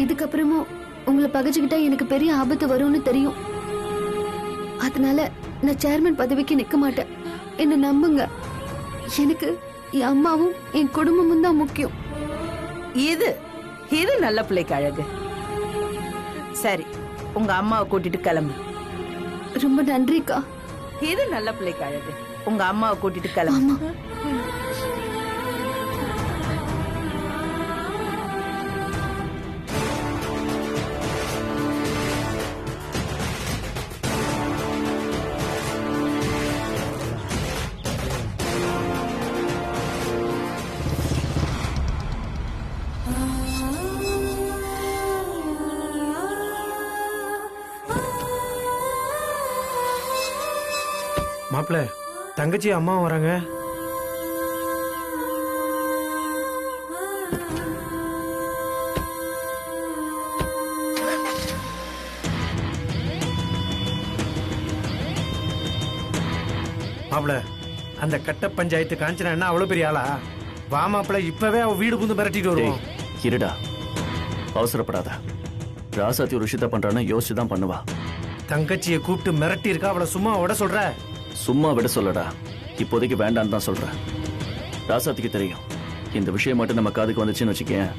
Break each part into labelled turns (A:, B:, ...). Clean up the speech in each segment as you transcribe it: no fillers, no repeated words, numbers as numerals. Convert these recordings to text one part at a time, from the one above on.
A: இதுக்கப்புறமும் உங்களை பகைச்சுக்கிட்டா எனக்கு பெரிய ஆபத்து வரும்னு தெரியும். அதனால நான் சேர்மன் பதவிக்கு நிக்க மாட்டேன். என்ன நம்புங்க. எனக்கு என் அம்மாவும் என் குடும்பமும் தான் முக்கியம்.
B: இது இது நல்ல பிள்ளைக்கு அழகு. சரி, உங்க அம்மாவை கூட்டிட்டு கிளம்பு.
A: ரொம்ப நன்றிக்கா.
B: இது நல்ல பிள்ளைக்கு அழகு. உங்க அம்மாவை கூட்டிட்டு கிளம்பு.
C: மாப்பிள்ள, தங்கச்சி அம்மா வராங்க. மாப்பிள்ள, அந்த கட்ட பஞ்சாயத்து காஞ்சனா என்ன அவ்வளவு பெரிய ஆளா? வா மாப்பிள்ள, இப்பவே அவ வீடு புந்து மிரட்டிட்டு வருவோம்.
D: இருடா, அவசரப்படாத. ராசாத்தி ஒரு விஷயத்த பண்றான்னு யோசிச்சுதான் பண்ணுவா.
C: தங்கச்சியை கூப்பிட்டு மிரட்டி இருக்கா, அவளை சும்மா விட சொல்ற?
D: சும்மா விட சொல்லடா, இப்போதைக்கு வேண்டான்னு தான் சொல்றேன். ராசாத்திக்கு தெரியும் இந்த விஷயம் மட்டும் நம்ம காதுக்கு வந்துச்சுன்னு வச்சுக்கேன்,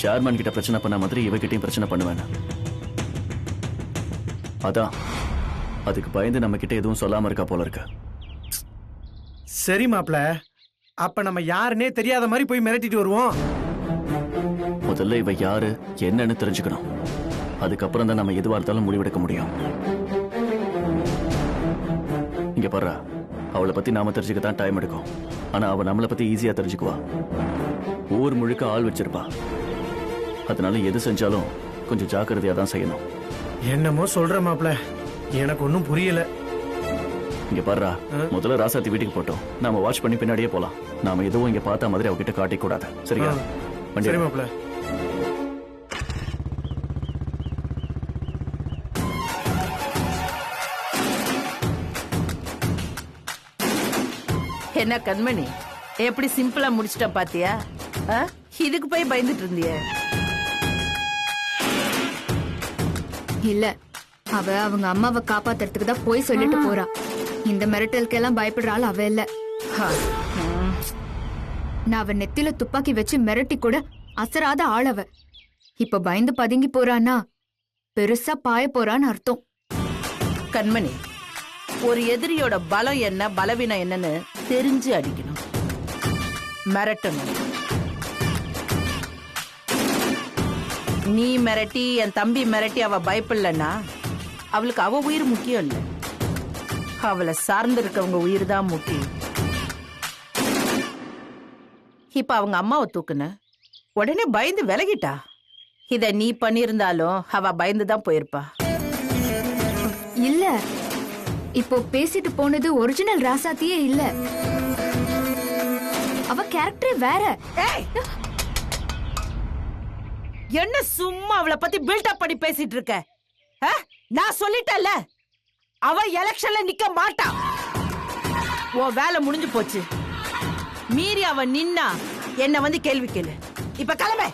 D: சேர்மன் கிட்ட பிரச்சனை பண்ண மாதிரி இவகிட்டையும் பிரச்சனை பண்ணுவேன். அதான் அதுக்கு பயந்து நம்ம கிட்ட எதுவும் சொல்லாம இருக்கா போல இருக்கு.
C: சரி மாப்பிள்ள, அப்ப நம்ம யாருன்னே தெரியாத மாதிரி போய் மிரட்டிட்டு வருவோம்.
D: முதல்ல இவ யாரு என்னன்னு தெரிஞ்சுக்கணும். அதுக்கப்புறம் தான் நம்ம எதுவா இருந்தாலும் முடிவெடுக்க முடியும். இங்க பாரு, அவளை பத்தி நாம தெரிஞ்சுக்கத்தான் டைம் எடுக்கும். ஆனா அவ நம்மளை பத்தி ஈஸியா தெரிஞ்சுக்குவா. ஊர் முழுக்க ஆள் வச்சிருப்பா. அதனால எது செஞ்சாலும் கொஞ்சம் ஜாக்கிரதையா தான் செய்யணும்.
C: என்னமோ சொல்ற மாப்பிள்ள, எனக்கு ஒன்னும் புரியல.
D: இங்க பாரு, முதல்ல ராசாத்தி வீட்டுக்கு போட்டோம். நாம வாட்ச் பண்ணி பின்னாடியே போலாம். நாம எதுவும் இங்க பார்த்த மாதிரி அவகிட்ட காட்டிக்க கூடாது. சரியா?
C: சரி மாப்பிள்ள.
B: என்ன கண்மணி, எப்படி சிம்பிளா முடிச்சிட்ட பாத்தியா? இதுக்கு போய் பயந்துட்டு இருந்திய?
E: இல்ல, அவ அவங்க அம்மாவை காப்பாத்துறதுக்கு தான் போய் சொல்லிட்டு போறா. இந்த மிரட்டலுக்கெல்லாம் பயப்படுறாள் அவ இல்ல. நான் அவ நெத்தில துப்பாக்கி வச்சு மிரட்டி கூட அசராத ஆளவ. இப்ப பயந்து பதுங்கி போறான்னா பெருசா பாய போறான்னு அர்த்தம்.
B: கண்மணி, ஒரு எதிரியோட பலம் என்ன பலவீனம் என்னன்னு தெரிஞ்சு அடிக்கணும், மிரட்டணும். நீ மிரட்டி என் தம்பி மிரட்டி அவ பயப்படலன்னா அவளுக்கு அவ உயிர் முக்கியம் இல்ல, அவளை சார்ந்து இருக்கவங்க உயிர் தான் முக்கியம். இப்ப அவங்க அம்மாவை தூக்குன உடனே பயந்து விலகிட்டா. இத நீ பண்ணிருந்தாலும் அவ பயந்துதான் போயிருப்பா.
E: இல்ல, இப்போ பேசிட்டு போனது ஒரிஜினல் ராசாத்தியே இல்ல. அவ கேரக்டரே வேற.
B: என்ன சும்மா அவளை பத்தி பில்டப் பண்ணி பேசிட்டு இருக்க? நான் சொல்லிட்டேன்ல, அவ எலெக்ஷன்ல நிக்க மாட்டா. உன் வேலை முடிஞ்சு போச்சு. மீறி அவ நின்னா என்ன வந்து கேள்வி கேளு. இப்ப கிளம்ப.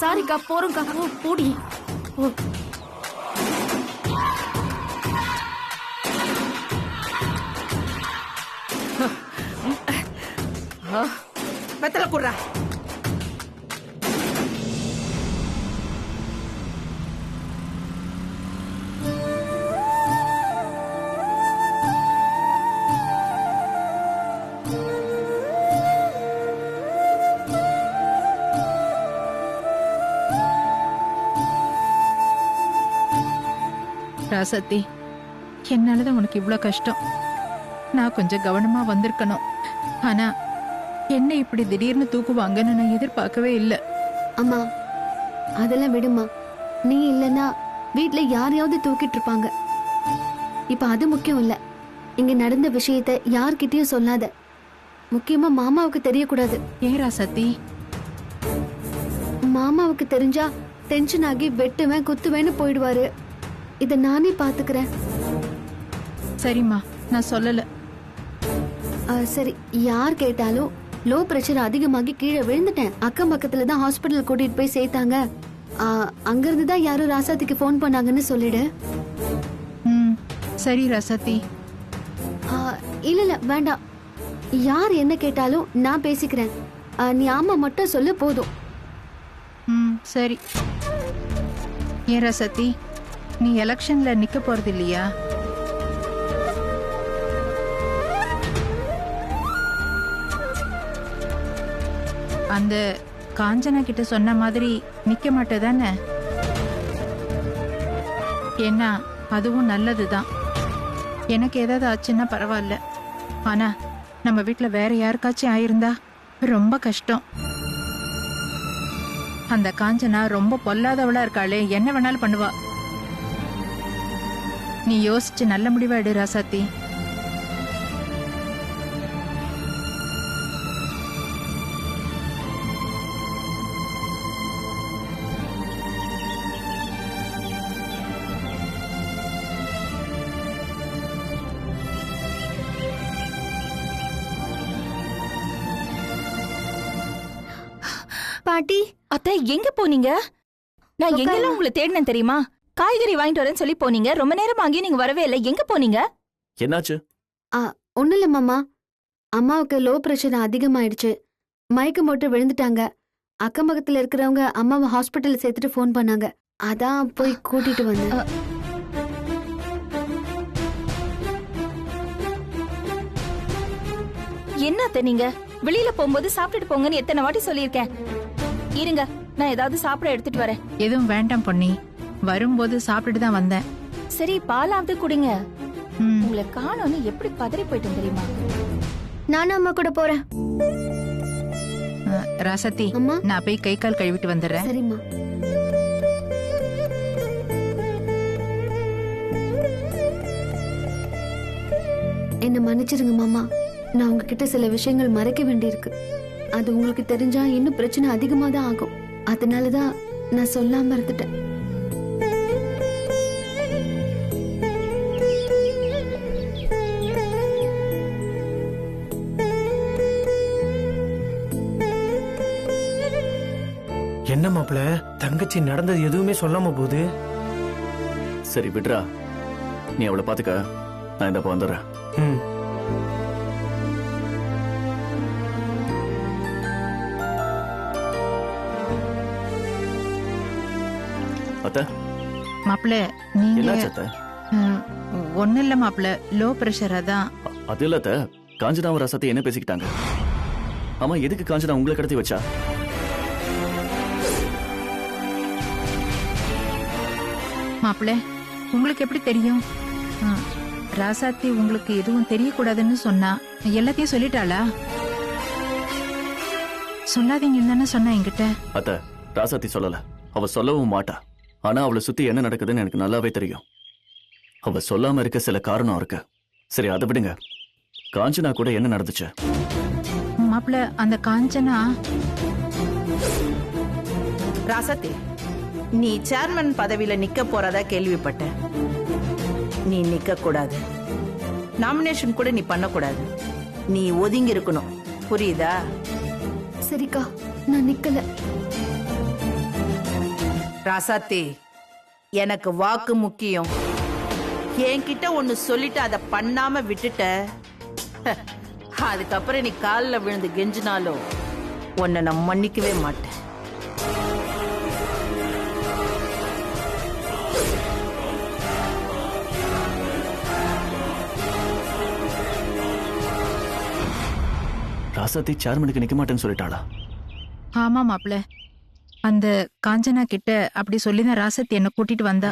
A: சாரிக்கா, போறோம்க்கா. போடி.
B: வெத்தல குடுறா.
F: ராசாத்தி, என்னாலதான் உனக்கு இவ்ளோ கஷ்டம். நான் கொஞ்சம் கவனமா வந்திருக்கணும். ஆனா என்ன இப்படி திடீர்னு தூக்குவாங்கன்னு நான் எதிர்பார்க்கவே இல்லை.
A: அம்மா, அதெல்லாம் விடுமா. நீ இல்லனா வீட்ல யாரையாவது தூக்கிட்டு இருப்பாங்க. இப்ப அது முக்கியம் இல்ல. இங்க நடந்த விஷயத்த யார்கிட்டயும் சொல்லாத. முக்கியமா மாமாவுக்கு தெரியக்கூடாது.
F: ஏன் ராசாத்தி?
A: மாமாவுக்கு தெரிஞ்சா டென்ஷன் ஆகி வெட்டுவேன் குத்துவேன்னு போயிடுவாரு. இத நானே பாத்துக்கிறேன்.
F: சரிம்மா, நான் சொல்லல.
A: சரி, யார் கேட்டாலும் லோ பிரஷர் அதிகமாகி கீழே விழுந்துட்டேன். அக்கம் பக்கத்துல தான் ஹாஸ்பிட்டல் கூட்டிட்டு போய் சேர்த்தாங்க. அங்கிருந்து தான் யாரும் ராசாத்திக்கு ஃபோன் பண்ணாங்கன்னு சொல்லிடு.
F: ம் சரி ராசாத்தி.
A: இல்ல இல்ல வேண்டாம், யார் என்ன கேட்டாலும் நான் பேசிக்கிறேன். நீ ஆமா மட்டும் சொல்லு போதும்.
F: ம் சரி. ஏன் ராசாத்தி, நீ எலெக்ஷன்ல நிக்க போறது இல்லையா? அந்த காஞ்சனா கிட்ட சொன்ன மாதிரி நிக்க மாட்டேதானே? ஏன்னா அதுவும் நல்லதுதான். எனக்கு ஏதாவது ஆச்சுன்னா பரவாயில்ல, ஆனா நம்ம வீட்டுல வேற யாருக்காச்சும் ஆயிருந்தா ரொம்ப கஷ்டம். அந்த காஞ்சனா ரொம்ப பொல்லாதவளா இருக்காளே, என்ன வேணாலும் பண்ணுவா. நீ யோசிச்சு நல்ல முடிவா எடு ராசாத்தி.
A: பாட்டி,
G: அத்தை எங்க போனீங்க? நான் எங்கெல்லாம் உங்களை தேடினேன் தெரியுமா? காய்கறி வாங்கிட்டு வரேன்னு சொல்லி போனீங்க. ரொம்ப நேரம் ஆகியும் நீங்க வரவே இல்லை. எங்க போனீங்க?
D: என்னாச்சு?
A: ஒண்ணும் இல்ல மாமா, அம்மாவுக்கு லோ பிரஷர் அதிகமாயிடுச்சு, மயக்கம் போட்டு விழுந்துட்டாங்க. அக்கம் பக்கத்துல இருக்கிறவங்க அம்மாவை ஹாஸ்பிட்டல் சேர்த்துட்டு ஃபோன் பண்ணாங்க. அதான் போய் கூட்டிட்டு வந்தேன்.
G: என்ன அத்தை நீங்க வெளியில போகும்போது சாப்பிட்டுட்டு போங்கன்னு எத்தனை வாட்டி சொல்லியிருக்கேன். இருங்க, நான் ஏதாவது சாப்பிட எடுத்துட்டு வரேன்.
F: எதுவும் வேண்டாம் பொன்னி, வரும்போது சாப்பிட்டுட்டு தான் வந்தேன்.
G: சரி, பாலாவது குடிங்க.
F: ம்,
G: உங்களை காணோன்னு எப்படி பதறி போயிட்டேன் தெரியுமா?
A: நானும் அம்மா கூட போறேன்.
F: ராசாத்தி,
A: அம்மா.
F: நான் போய் கை கால் கழுவிட்டு வந்துடுறேன்.
A: சரிம்மா. என்ன மன்னிச்சிருங்க மாமா, நான் உங்ககிட்ட சில விஷயங்கள் மறைக்க வேண்டியிருக்கு. அது உங்களுக்கு தெரிஞ்சா இன்னும் பிரச்சனை அதிகமா தான் ஆகும். அதனாலதான் நான் சொல்லாம இருந்துட்டேன்.
C: என்ன மாப்பிள, தங்கச்சி நடந்தது எதுவுமே சொல்லாம போகுது.
D: சரி விட்ரா, நீ அவளை பாத்துக்க, நான் இந்த வந்துடுறேன்.
C: ம்.
D: அத்தை,
F: மாப்பிள்ள நீங்க
D: என்னாச்சு அத்தை?
F: ஒன்னும் இல்ல மாப்பிள்ள, லோ பிரஷர் அதான்.
D: அது இல்ல அத்தை, காஞ்சனாவும் ரசத்தை என்ன பேசிக்கிட்டாங்க? ஆமா, எதுக்கு காஞ்சனா உங்களை கடத்தி வச்சா?
F: மாப்பிள்ள உங்களுக்கு எப்படி தெரியும்? ராசாத்தி உங்களுக்கு எதுவும் தெரியக்கூடாதுன்னு சொன்னா எல்லாத்தையும் சொல்லிட்டாளா? சொல்லாதீங்கன்னு தானே சொன்னா என்கிட்ட.
D: அத்தை, ராசாத்தி சொல்லல, அவ சொல்லவும் மாட்டா. ஆனா அவளை சுத்தி என்ன நடக்குதுன்னு எனக்கு நல்லாவே தெரியும். அவ சொல்லாம இருக்க சில காரணம் இருக்கு. சரி, அதை விடுங்க. காஞ்சனா கூட என்ன நடந்துச்சு?
F: மாப்பிள்ள, அந்த காஞ்சனா
B: ராசத்தி, நீ சேர்மன் பதவியில நிக்க போறதா கேள்விப்பட்டேன். நீ நிக்க கூடாது, நாமினேஷன் கூட நீ பண்ணக்கூடாது. நீ ஒதுங்கி இருக்கணும், புரியுதா?
A: சரிக்கா, நான் நிக்கல.
B: ராசாத்தி, எனக்கு வாக்கு முக்கியம். என்கிட்ட ஒன்னு சொல்லிட்டு அதை பண்ணாம விட்டுட்ட, அதுக்கப்புறம் நீ காலில் விழுந்து கெஞ்சினாலும் உன்னை நான் மன்னிக்கவே மாட்டேன்.
D: ராசாத்தி சேர்மனுக்கு நிக்க மாட்டேன்னு சொல்லிட்டாளா?
F: ஆமா மாப்பிள்ள, அந்த காஞ்சனா கிட்ட அப்படி சொல்லிதான் ராசத்தி என்ன கூட்டிட்டு வந்தா.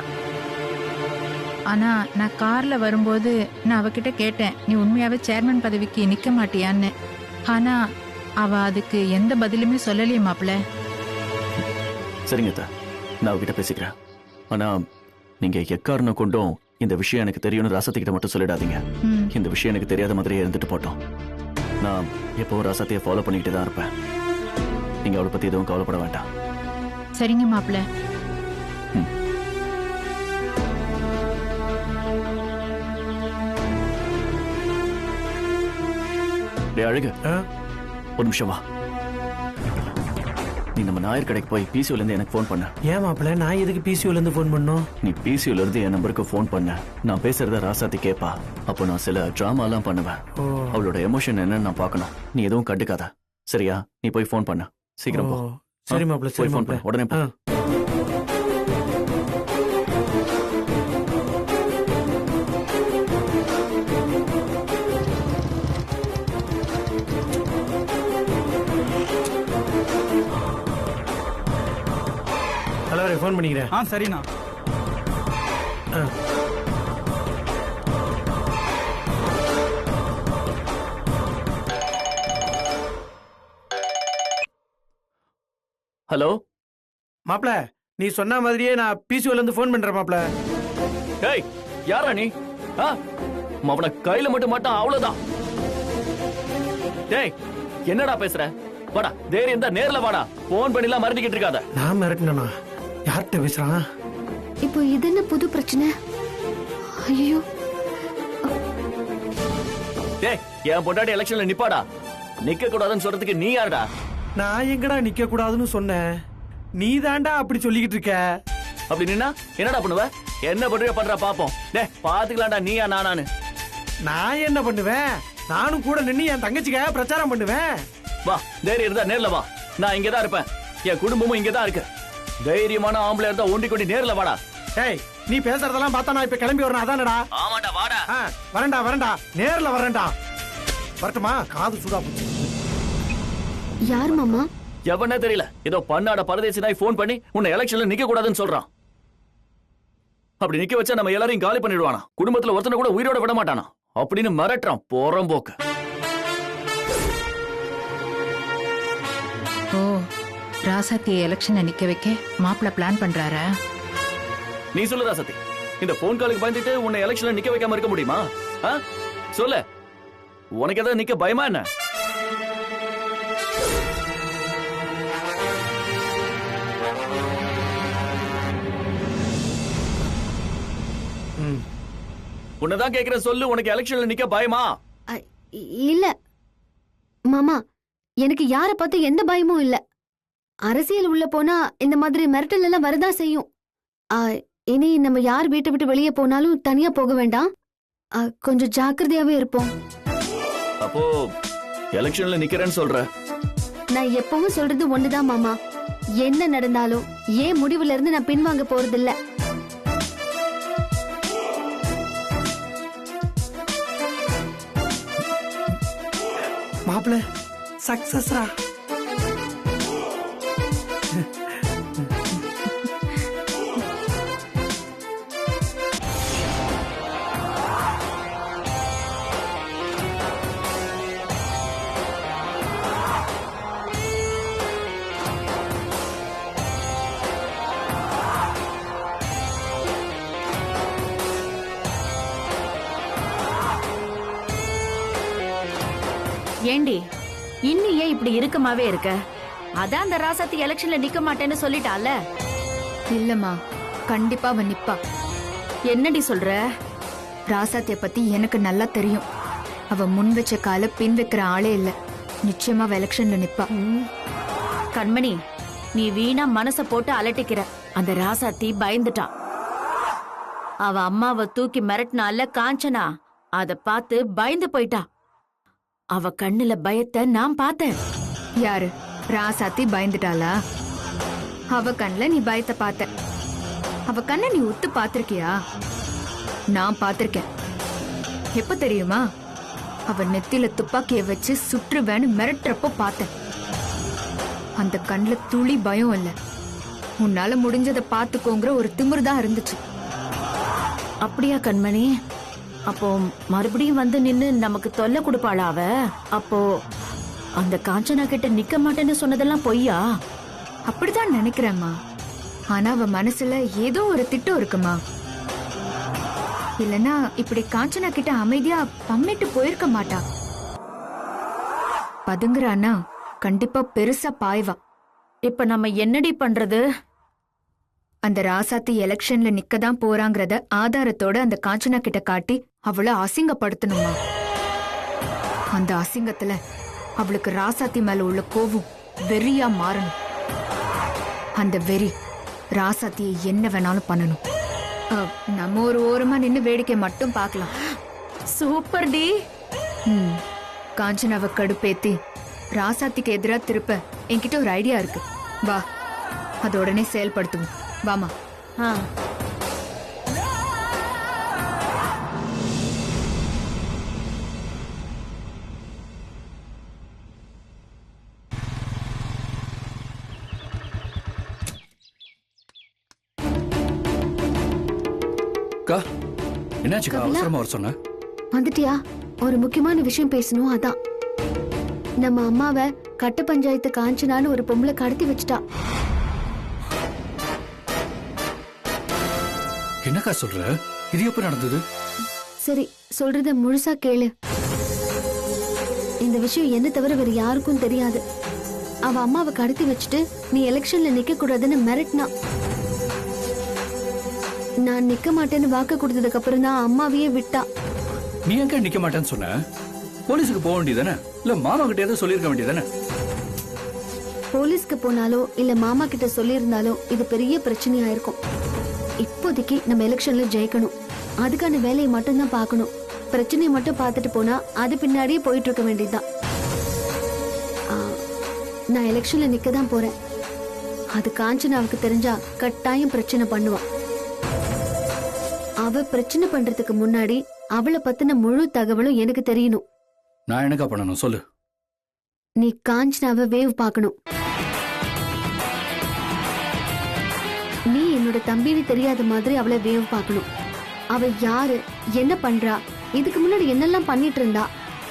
F: ஆனா நான் கார்ல வரும்போது நான் அவகிட்ட கேட்டேன், நீ உண்மையாவே சேர்மன் பதவிக்கு நிக்க மாட்டியான்னு. ஆனா அவ அதுக்கு எந்த பதிலுமே சொல்லலையே மாப்பிள்ள.
D: சரிங்க அத்தை, நான் அவகிட்ட பேசிக்கிறேன். ஆனா நீங்க எக்காரணம் கொண்டும் இந்த விஷயம் எனக்கு தெரியும்னு ராசாத்தி கிட்ட மட்டும் சொல்லிடாதீங்க.
F: ம்,
D: இந்த விஷயம் எனக்கு தெரியாத மாதிரியே இருந்துட்டு போட்டோம். நான் எப்பவும் ராசாத்தியை ஃபாலோ பண்ணிக்கிட்டு தான் இருப்பேன். நீங்க அவளை பத்தி எதுவும் கவலைப்பட வேண்டாம்.
F: சரிங்க மாப்பிள்ள.
D: டேய் அழகு,
C: ஆ?
D: ஒரு நிமிஷம் வா. நீ நம்ம நாயர் கடைக்கு போய் பிசிஓல இருந்து எனக்கு ஃபோன் பண்ண.
C: ஏன் மாப்பிள்ள நான் எதுக்கு பிசிஓல இருந்து ஃபோன் பண்ணோம்?
D: நீ பிசிஓல இருந்து என் நம்பருக்கு ஃபோன் பண்ண. நான் பேசுறத ராசாத்தி கேப்பா. அப்போ நான் சில டிராமா எல்லாம் பண்ணுவேன். அவளோட எமோஷன் என்னன்னு நான் பார்க்கணும். நீ எதுவும் கண்டுக்காத, சரியா? நீ போய் ஃபோன் பண்ண. சீக்கிரம் போ.
C: சரி மாப்பிள்ள,
D: போய்
C: சரி
D: ஃபோன் பண்ண. உடனே போ.
C: தலைவரே ஃபோன் பண்ணிக்கிறேன்.
H: சரிண்ணா.
D: ஹலோ
C: மாப்பிள்ள, நீ சொன்ன மாதிரியே நான் பிசிஓல இருந்து ஃபோன் பண்றேன் மாப்பிள்ள.
D: டேய், யாரா நீ? அவனை கையில மட்டும் மாட்டான், அவ்வளவுதான். டேய், என்னடா பேசுற? வாடா, தைரியம் தான் நேர்ல வாடா. போன் பண்ணிலாம் மறந்துக்கிட்டு இருக்காத.
C: நான் மிரட்டினா? யார்கிட்ட பேசுறான்?
A: இப்போ இது என்ன புது பிரச்சனை? ஐயோ,
D: டேய், என் பொண்டாட்டி எலெக்ஷன்ல நிப்பாடா. நிக்க கூடாதுன்னு சொல்றதுக்கு நீ யாருடா?
C: நான் எங்கடா நிக்க கூடாதுன்னு சொன்னேன்? நீ தாண்டா அப்படி சொல்லிக்கிட்டு இருக்க.
D: அப்படி நின்னா என்னடா பண்ணுவ? என்ன பண்ற பாப்போம். டேய், பாத்துக்கலாம்டா, நீயா நானானு.
C: நான் என்ன பண்ணுவேன்? நானும் கூட நின்னு என் தங்கச்சிக்காக பிரச்சாரம் பண்ணுவேன்.
D: வா, தைரியம் இருந்தா நேர்ல வா. நான் இங்கதான் இருப்பேன். என் குடும்பமும் இங்கதான் இருக்கு. தைரியமான ஆம்பளை இருந்தா ஒண்டி கொண்டி நேர்ல வாடா.
C: டேய், நீ பேசுறதெல்லாம் பார்த்தா நான் இப்ப கிளம்பி வரணும், அதானடா?
D: ஆமாடா, வாடா.
C: வரேன்டா, நேர்ல வரேன்டா. வரட்டுமா? காது சூடா போச்சு.
A: யார் மாமா?
D: எவனே தெரியல. ஏதோ பன்னாட பரதேசி நாய் போன் பண்ணி உன்னை எலெக்ஷன்ல நிக்க கூடாதுன்னு சொல்றான். அப்படி நிக்க வச்சா நம்ம எல்லாரையும் காலி பண்ணிடுவானா? குடும்பத்துல ஒருத்தனை கூட உயிரோட விட மாட்டானா அப்படின்னு மிரட்டுறான். போறம்போக்கு.
F: ஓ, ராசாத்தியை எலெக்ஷனை நிக்க வைக்க மாப்பிள்ள பிளான் பண்றாரா?
D: நீ சொல்லு ராசாத்தி, இந்த போன் காலுக்கு பயந்துட்டு உன்னை எலெக்ஷன்ல நிக்க வைக்காம இருக்க முடியுமா? சொல்லு, உனக்கு ஏதாவது நிக்க பயமா என்ன? உன்னதான் கேக்குற, சொல்லு, உனக்கு எலெக்ஷன்ல நிக்க பயமா?
A: இல்ல மாமா, எனக்கு யார பார்த்து எந்த பயமும் இல்ல. அரசியல் உள்ள போனா இந்த மாதிரி மிரட்டல் எல்லாம் வரதா செய்யும். இனி நம்ம யார் வீட்டை விட்டு வெளியே போனாலும் தனியா போக வேண்டாம். கொஞ்சம் ஜாக்கிரதையாவே இருப்போம்.
D: அப்போ எலெக்ஷன்ல நிக்கிறேன்னு சொல்ற?
A: நான் எப்பவும் சொல்றது ஒண்ணுதான் மாமா. என்ன நடந்தாலும் ஏன் முடிவுல இருந்து நான் பின்வாங்க போறது இல்ல.
C: மாப்பிள்ள சக்சஸா?
I: ஏண்டி இன்னும் ஏன் இப்படி இறுக்கமாவே இருக்க? அதான் அந்த ராசாத்தி எலெக்ஷன்ல நிக்க மாட்டேன்னு சொல்லிட்டால.
E: இல்லம்மா, கண்டிப்பா அவ நிப்பா.
I: என்னடி சொல்ற?
E: ராசாத்திய பத்தி எனக்கு நல்லா தெரியும். அவ முன் வச்ச கால பின் வைக்கிற ஆளே இல்ல. நிச்சயமா அவ எலெக்ஷன்ல நிப்பா.
I: கண்மணி, நீ வீணா மனச போட்டு அலட்டிக்கிற. அந்த ராசாத்தி பயந்துட்டான். அவ அம்மாவை தூக்கி மிரட்டினால காஞ்சனா, அத பார்த்து பயந்து போயிட்டா. அவ கண்ணுல பயத்தை நான் பார்த்தேன்.
E: யாரு? ராசாத்தி பயந்துட்டாளா? அவ கண்ணுல நீ பயத்தை பார்த்த. அவ கண்ண நீ உத்து பாத்திருக்கியா? நான் பாத்திருக்கேன். எப்ப தெரியுமா? அவ நெத்தில துப்பாக்கிய வச்சு சுற்றுவேன்னு மிரட்டுறப்போ பார்த்தேன். அந்த கண்ணுல துளி பயம் இல்ல. உன்னால முடிஞ்சதை பாத்துக்கோங்கிற ஒரு திமிர்தான் இருந்துச்சு.
I: அப்படியா கண்மணி? அப்போ மறுபடியும் வந்து நின்னு நமக்கு தொல்லை கொடுப்பாளா அவ? அப்போ அந்த காஞ்சனா கிட்ட நிக்க மாட்டேன்னு சொன்னதெல்லாம் பொய்யா?
E: அப்படிதான் நினைக்கிறேம்மா. ஆனா அவ மனசுல ஏதோ ஒரு திட்டம் இருக்குமா. இல்லனா இப்படி காஞ்சனா கிட்ட அமைதியா பம்மிட்டு போயிருக்க மாட்டா. பதுங்குறானா கண்டிப்பா பெருசா பாய்வா.
I: இப்ப நம்ம என்னடி பண்றது?
E: அந்த ராசாத்தி எலெக்ஷன்ல நிக்கதான் போறாங்கறத ஆதாரத்தோட அந்த காஞ்சனா கிட்ட காட்டி அவளை அசிங்கப்படுத்தணுமா. அந்த அசிங்கத்துல அவளுக்கு ராசாத்தி மேல உள்ள கோவம் வெறியா மாறணும். அந்த வெறி ராசாத்தியை என்ன வேணாலும் பண்ணணும். நம்ம ஒரு ஓரமா நின்னு வேடிக்கை மட்டும் பார்க்கலாம்.
I: Super D.
E: காஞ்சனாவை கடுப்பேத்தி ராசாத்திக்கு எதிரா திருப்ப என்கிட்ட ஒரு ஐடியா இருக்கு. வா, அது உடனே செயல்படுத்துவோம். வாமா.
I: ஆ.
H: அக்கா, என்னாச்சுக்கா அவசரமா வர சொன்ன?
A: வந்துட்டியா? ஒரு முக்கியமான விஷயம் பேசணும். அதான் நம்ம அம்மாவை கட்ட பஞ்சாயத்து காஞ்சனான்னு ஒரு பொம்பளை கடத்தி வச்சுட்டா.
H: என்னக்கா சொல்ற? இது எப்ப நடந்தது?
A: சரி, சொல்றத முழுசா கேளு. இந்த விஷயம் என்ன தவிர வேற யாருக்கும் தெரியாது. அவ அம்மாவை கடத்தி வச்சுட்டு நீ எலெக்ஷன்ல நிக்க கூடாதுன்னு மிரட்டினா. நான் நிக்க மாட்டேன்னு வாக்கு கொடுத்ததுக்கு அப்புறம் தான் அம்மாவையே விட்டா.
H: நீ எங்க நிக்க மாட்டேன்னு சொன்ன? போலீஸுக்கு போக வேண்டியதானே? இல்ல மாமா கிட்ட ஏதோ சொல்லிருக்க வேண்டியதானே?
A: போலீஸ்க்கு போனாலோ இல்ல மாமா கிட்ட சொல்லியிருந்தாலோ இது பெரிய பிரச்சனையா இருக்கும். இப்போதைக்கு நம்ம எலெக்ஷன்ல ஜெயிக்கணும். அதுக்கான வேலையை மட்டும் தான் பார்க்கணும். பிரச்சனையை மட்டும் பார்த்துட்டு போனா அது பின்னாடியே போயிட்டு இருக்க வேண்டியதுதான். நான் எலெக்ஷன்ல நிக்க தான் போறேன். அது காஞ்சனாவுக்கு தெரிஞ்சா கட்டாயம் பிரச்சனை பண்ணுவான். அவ பிரச்சனை பண்றதுக்கு முன்னாடி அவளை பத்தின முழு தகவலும் எனக்கு தெரியணும்.
H: நான் என்னக்கா பண்ணணும் சொல்லு.
A: நீ காஞ்சனாவை வேவ் பார்க்கணும். நீ என்னோட தம்பின்னு தெரியாத மாதிரி அவளை வேவ் பார்க்கணும். அவ யாரு, என்ன பண்றா, இதுக்கு முன்னாடி என்னெல்லாம் பண்ணிட்டு இருந்தா,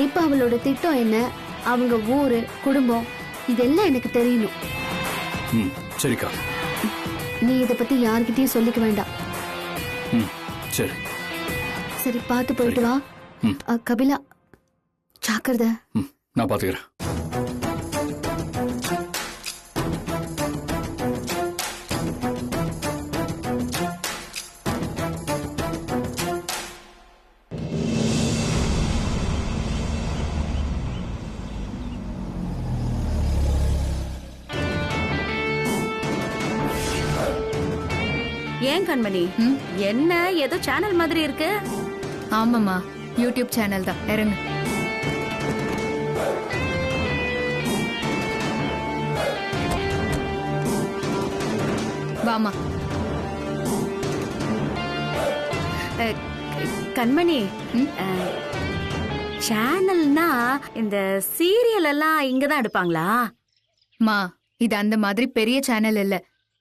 A: இப்ப அவளோட திட்டம் என்ன, அவங்க ஊரு குடும்பம் இதெல்லாம் எனக்கு தெரியணும்.
H: சரிக்கா.
A: நீ இத பத்தி யார்கிட்டயும் சொல்லிக்க வேண்டாம்.
H: சரி
A: சரி, பார்த்து போயிட்டு வா. கபிலா, ஜாக்கிரதை.
H: நான் பாத்துக்கிறேன்.
I: ஏன் கண்மணி, என்ன ஏதோ சேனல் மாதிரி இருக்கு?
E: ஆமாமா, யூடியூப் சேனல் தான். இறங்கு. வாமா.
I: கண்மணி, சேனல்னா இந்த சீரியல் எல்லாம் இங்கதான் எடுப்பாங்களா?
E: மா, இது அந்த மாதிரி பெரிய சேனல் இல்ல.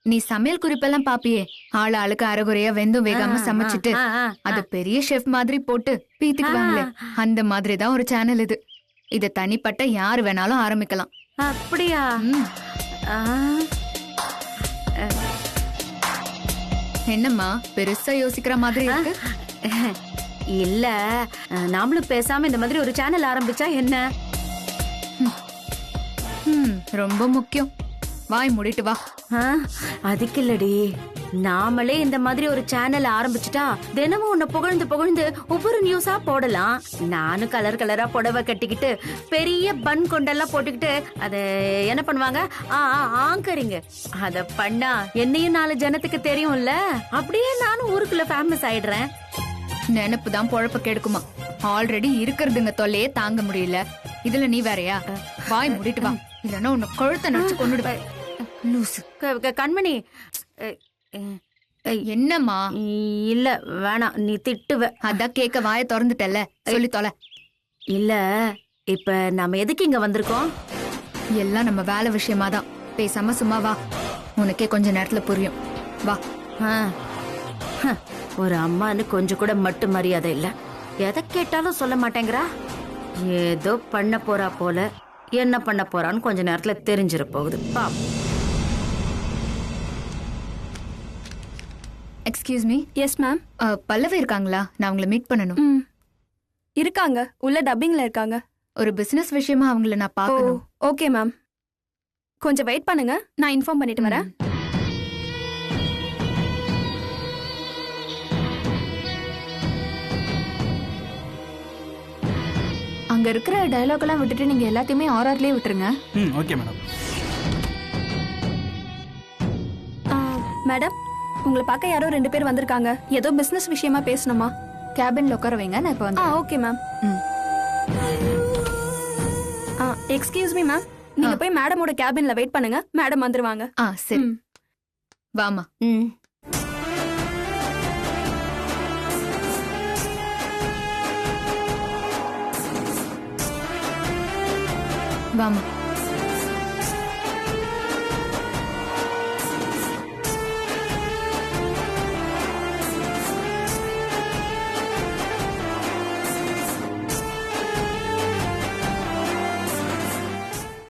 E: நீ சமையல் குறிப்பெல்லாம் பாப்பியே, ஆளு ஆளுக்கு அரைகுறையா வெந்தும் வேகாம சமைச்சிட்டு அது பெரிய ஷெஃப் மாதிரி போட்டு பீத்துக்குவாங்களே, அந்த மாதிரி தான் ஒரு சேனல் இது. இத தனிப்பட்ட யாரு வேணாலும் ஆரம்பிக்கலாம்.
I: அப்படியா?
E: என்னம்மா பெருசா யோசிக்கிற மாதிரி இருக்கு?
I: இல்ல, நாமளும் பேசாம இந்த மாதிரி ஒரு சேனல் ஆரம்பிச்சா என்ன?
E: ரொம்ப முக்கியம். வாய் மூடிட்டு வா.
I: அதுக்கு இல்லடி, நாமளே இந்த மாதிரி ஒரு சேனல் ஆரம்பிச்சுட்டா தினமும் உன்னை புகழ்ந்து புகழ்ந்து ஒவ்வொரு நியூஸா போடலாம். நானும் கலர் கலரா புடவை கட்டிக்கிட்டு பெரிய பன் கொண்டெல்லாம் போட்டுக்கிட்டு அத என்ன பண்ணுவாங்க, ஆங்கரிங்க அத பண்ணா என்னையும் 4 ஜனத்துக்கு தெரியும்ல. அப்படியே நானும் ஊருக்குள்ள ஃபேமஸ் ஆயிடுறேன்.
E: நினைப்பு தான் பொழப்ப கெடுக்குமா. ஆல்ரெடி இருக்கிறதுங்க தொல்லையே தாங்க முடியல, இதுல நீ வேறயா? வாய் மூடிட்டு வா, இல்லன்னா உன்னை கொழுத்த நினைச்சு கொண்டுடுவேன்.
I: கண்மணி,
E: என்னம்மா?
I: இல்ல வேணாம், நீ திட்டுவ.
E: அதான் கேட்க வாய திறந்துட்டல, சொல்லி தொலை.
I: இல்ல, இப்ப நாம எதுக்கு இங்க வந்திருக்கோம்?
E: எல்லாம் நம்ம வேலை விஷயமா தான். பேசாம சும்மா வா, உனக்கே கொஞ்ச நேரத்துல புரியும். வா.
I: ஒரு அம்மான்னு கொஞ்சம் கூட மட்டு மரியாதை இல்ல. எதை கேட்டாலும் சொல்ல மாட்டேங்கிறா. ஏதோ பண்ண போறா போல. என்ன பண்ண போறான்னு கொஞ்ச நேரத்துல தெரிஞ்சிட போகுது.
E: Excuse me.
J: Yes ma'am.
E: Pallavi இருக்காங்களா? நான் உங்களை மீட் பண்ணணும்.
J: இருக்காங்க, உள்ள டப்பிங்ல இருக்காங்க.
E: ஒரு பிசினஸ் விஷயமா அவங்கள நான் பார்க்கணும்.
J: ஓகே மேம், கொஞ்சம் வெயிட் பண்ணுங்க, நான் இன்ஃபார்ம் பண்ணிட்டு வரேன்.
E: அங்க இருக்கிற டயலாக் எல்லாம் விட்டுட்டு நீங்க எல்லாத்தையுமே ஆர்ஆர்லயே விட்டுருங்க.
K: ம் ஓகே மேடம்.
J: மேடம், உங்களை பார்க்க யாரோ 2 பேர் வந்திருக்காங்க. ஏதோ பிசினஸ் விஷயமா பேசணுமா?
E: கேபின்ல உட்கார வைங்க, நான் இப்ப வந்து.
J: Okay ma'am.
E: ம்.
J: எக்ஸ்கியூஸ் மீ மேம், நீங்க போய் மேடமோட கேபின்ல வெயிட் பண்ணுங்க. மேடம் வந்துருவாங்க.
E: சரி. வாமா. வாமா.